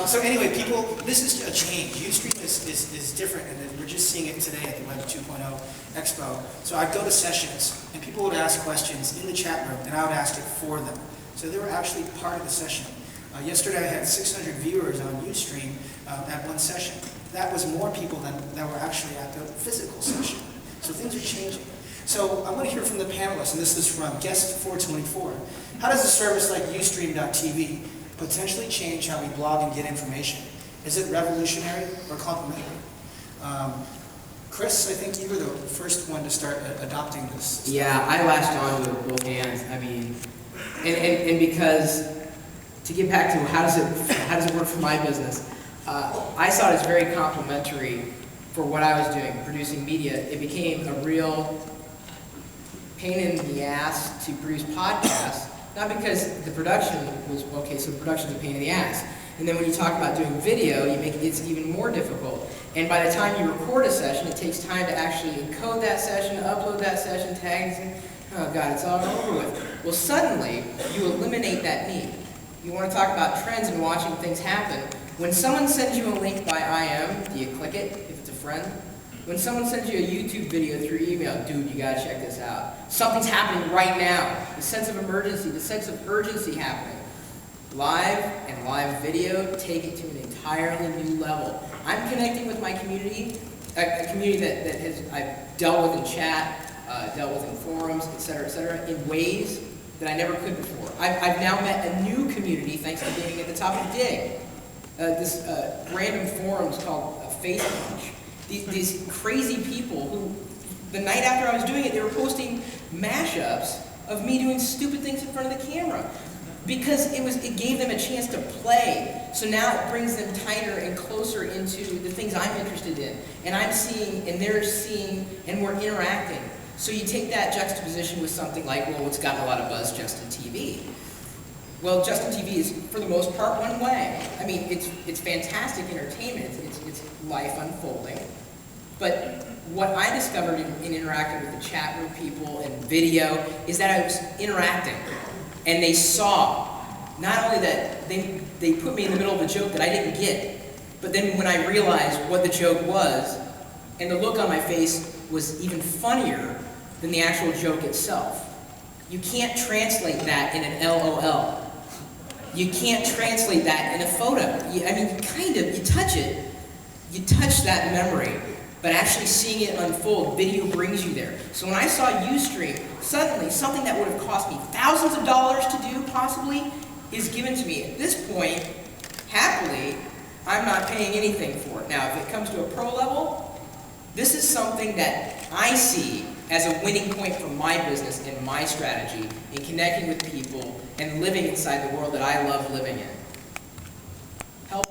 So anyway, people, this is a change. Ustream is different, and we're just seeing it today at the Web 2.0 Expo. So I'd go to sessions, and people would ask questions in the chat room, and I would ask it for them. So they were actually part of the session. Yesterday I had 600 viewers on Ustream at one session. That was more people than were actually at the physical session. So things are changing. So I want to hear from the panelists, and this is from Guest 424. How does a service like Ustream.tv potentially change how we blog and get information? Is it revolutionary or complementary? Chris, I think you were the first one to start adopting this. Yeah, I latched on to it with both hands. I mean, and because, to get back to how does it work for my business, I saw it as very complementary for what I was doing, producing media. It became a real pain in the ass to produce podcasts, not because the production was, okay, so the production is a pain in the ass. And then when you talk about doing video, it's even more difficult. And by the time you record a session, it takes time to actually encode that session, upload that session, tags, and oh God, it's all over with. Well, suddenly, you eliminate that need. You want to talk about trends and watching things happen. When someone sends you a link by IM, do you click it if it's a friend? When someone sends you a YouTube video through email, dude, you gotta check this out. Something's happening right now. The sense of emergency, the sense of urgency happening. Live and live video take it to an entirely new level. I'm connecting with my community, a community that I've dealt with in chat, dealt with in forums, et cetera, in ways that I never could before. I've now met a new community thanks to being at the top of the dig. This random forums called Facebook. These crazy people who, the night after I was doing it, they were posting mashups of me doing stupid things in front of the camera. Because it gave them a chance to play. So now it brings them tighter and closer into the things I'm interested in. And I'm seeing, and they're seeing, and we're interacting. So you take that juxtaposition with something like, well, what's gotten a lot of buzz, Justin TV. Well, Justin TV is, for the most part, one way. I mean, it's fantastic entertainment. It's life unfolding. But what I discovered in interacting with the chat room people and video is that I was interacting. And they saw, not only that they put me in the middle of a joke that I didn't get, but then when I realized what the joke was, and the look on my face was even funnier than the actual joke itself. You can't translate that in an LOL. You can't translate that in a photo. I mean, kind of, you touch it, you touch that memory, but actually seeing it unfold, video brings you there. So when I saw Ustream, suddenly something that would have cost me thousands of dollars to do, possibly, is given to me. At this point, happily, I'm not paying anything for it. Now, if it comes to a pro level, this is something that I see as a winning point for my business and my strategy in connecting with people and living inside the world that I love living in.